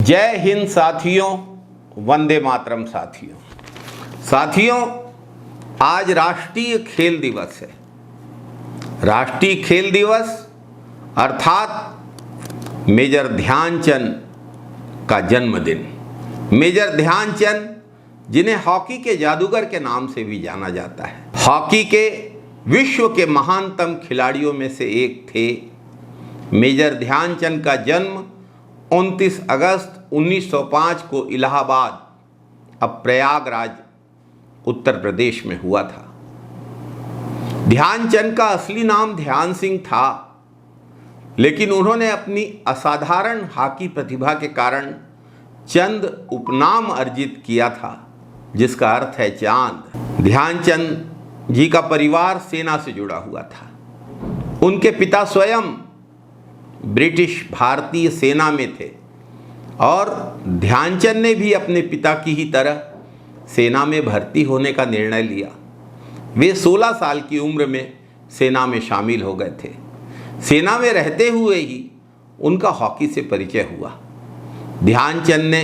जय हिंद साथियों, वंदे मातरम साथियों, आज राष्ट्रीय खेल दिवस है। राष्ट्रीय खेल दिवस अर्थात मेजर ध्यानचंद का जन्मदिन। मेजर ध्यानचंद, जिन्हें हॉकी के जादूगर के नाम से भी जाना जाता है, हॉकी के विश्व के महानतम खिलाड़ियों में से एक थे। मेजर ध्यानचंद का जन्म 29 अगस्त 1905 को इलाहाबाद, अब प्रयागराज, उत्तर प्रदेश में हुआ था। ध्यानचंद का असली नाम ध्यान सिंह था, लेकिन उन्होंने अपनी असाधारण हॉकी प्रतिभा के कारण चंद उपनाम अर्जित किया था, जिसका अर्थ है चांद। ध्यानचंद जी का परिवार सेना से जुड़ा हुआ था। उनके पिता स्वयं ब्रिटिश भारतीय सेना में थे और ध्यानचंद ने भी अपने पिता की ही तरह सेना में भर्ती होने का निर्णय लिया। वे 16 साल की उम्र में सेना में शामिल हो गए थे। सेना में रहते हुए ही उनका हॉकी से परिचय हुआ। ध्यानचंद ने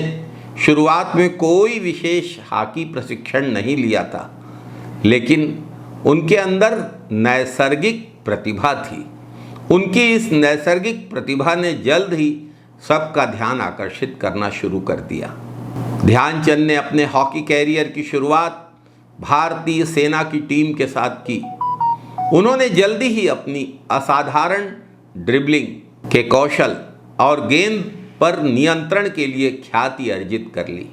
शुरुआत में कोई विशेष हॉकी प्रशिक्षण नहीं लिया था, लेकिन उनके अंदर नैसर्गिक प्रतिभा थी। उनकी इस नैसर्गिक प्रतिभा ने जल्द ही सबका ध्यान आकर्षित करना शुरू कर दिया। ध्यानचंद ने अपने हॉकी कैरियर की शुरुआत भारतीय सेना की टीम के साथ की। उन्होंने जल्दी ही अपनी असाधारण ड्रिबलिंग के कौशल और गेंद पर नियंत्रण के लिए ख्याति अर्जित कर ली।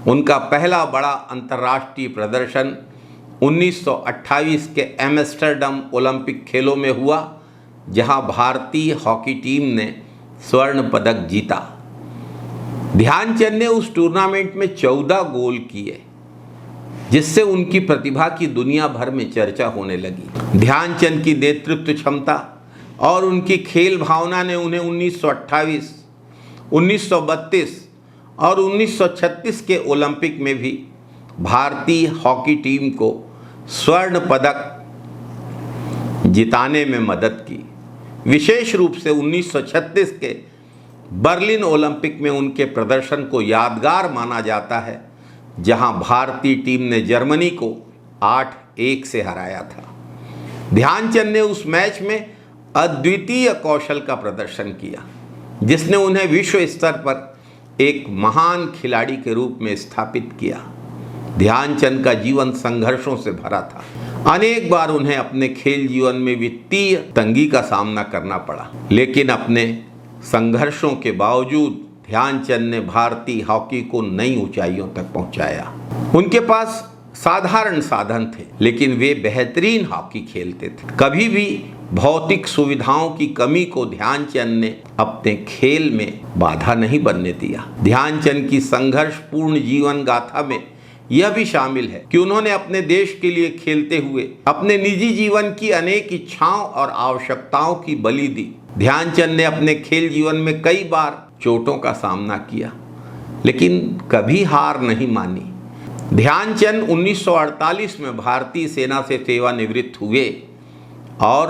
उनका पहला बड़ा अंतर्राष्ट्रीय प्रदर्शन 1928 के एम्स्टर्डम ओलंपिक खेलों में हुआ, जहां भारतीय हॉकी टीम ने स्वर्ण पदक जीता। ध्यानचंद ने उस टूर्नामेंट में 14 गोल किए, जिससे उनकी प्रतिभा की दुनिया भर में चर्चा होने लगी। ध्यानचंद की नेतृत्व क्षमता और उनकी खेल भावना ने उन्हें 1928, 1932 और 1936 के ओलंपिक में भी भारतीय हॉकी टीम को स्वर्ण पदक जिताने में मदद की। विशेष रूप से 1936 के बर्लिन ओलंपिक में उनके प्रदर्शन को यादगार माना जाता है, जहां भारतीय टीम ने जर्मनी को 8-1 से हराया था। ध्यानचंद ने उस मैच में अद्वितीय कौशल का प्रदर्शन किया, जिसने उन्हें विश्व स्तर पर एक महान खिलाड़ी के रूप में स्थापित किया। ध्यानचंद का जीवन संघर्षों से भरा था। अनेक बार उन्हें अपने खेल जीवन में वित्तीय तंगी का सामना करना पड़ा, लेकिन अपने संघर्षों के बावजूद ध्यानचंद ने भारतीय हॉकी को नई ऊंचाइयों तक पहुंचाया। उनके पास साधारण साधन थे, लेकिन वे बेहतरीन हॉकी खेलते थे। कभी भी भौतिक सुविधाओं की कमी को ध्यानचंद ने अपने खेल में बाधा नहीं बनने दिया। ध्यानचंद की संघर्षपूर्ण जीवन गाथा में यह भी शामिल है कि उन्होंने अपने देश के लिए खेलते हुए अपने निजी जीवन की अनेक इच्छाओं और आवश्यकताओं की बलि दी। ध्यानचंद ने अपने खेल जीवन में कई बार चोटों का सामना किया, लेकिन कभी हार नहीं मानी। ध्यानचंद 1948 में भारतीय सेना से सेवानिवृत्त हुए और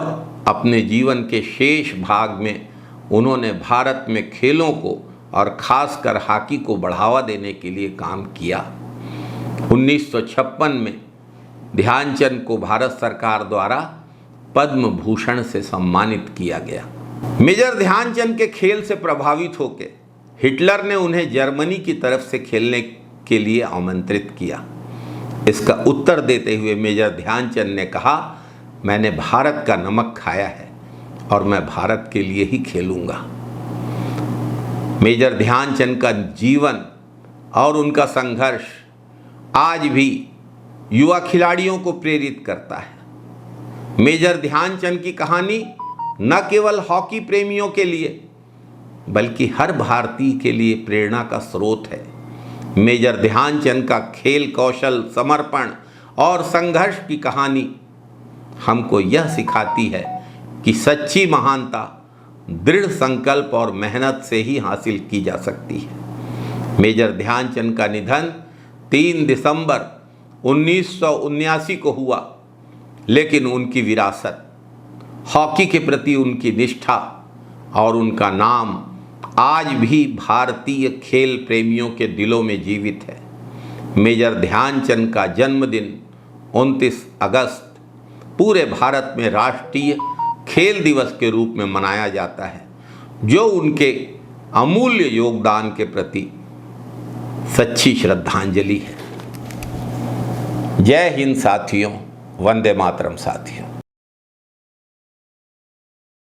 अपने जीवन के शेष भाग में उन्होंने भारत में खेलों को और खासकर हॉकी को बढ़ावा देने के लिए काम किया। 1956 में ध्यानचंद को भारत सरकार द्वारा पद्म भूषण से सम्मानित किया गया। मेजर ध्यानचंद के खेल से प्रभावित होकर हिटलर ने उन्हें जर्मनी की तरफ से खेलने के लिए आमंत्रित किया। इसका उत्तर देते हुए मेजर ध्यानचंद ने कहा, मैंने भारत का नमक खाया है और मैं भारत के लिए ही खेलूंगा। मेजर ध्यानचंद का जीवन और उनका संघर्ष आज भी युवा खिलाड़ियों को प्रेरित करता है। मेजर ध्यानचंद की कहानी न केवल हॉकी प्रेमियों के लिए, बल्कि हर भारतीय के लिए प्रेरणा का स्रोत है। मेजर ध्यानचंद का खेल कौशल, समर्पण और संघर्ष की कहानी हमको यह सिखाती है कि सच्ची महानता दृढ़ संकल्प और मेहनत से ही हासिल की जा सकती है। मेजर ध्यानचंद का निधन 3 दिसंबर 1979 को हुआ, लेकिन उनकी विरासत, हॉकी के प्रति उनकी निष्ठा और उनका नाम आज भी भारतीय खेल प्रेमियों के दिलों में जीवित है। मेजर ध्यानचंद का जन्मदिन 29 अगस्त पूरे भारत में राष्ट्रीय खेल दिवस के रूप में मनाया जाता है, जो उनके अमूल्य योगदान के प्रति सच्ची श्रद्धांजलि है। जय हिंद साथियों, वंदे मातरम साथियों।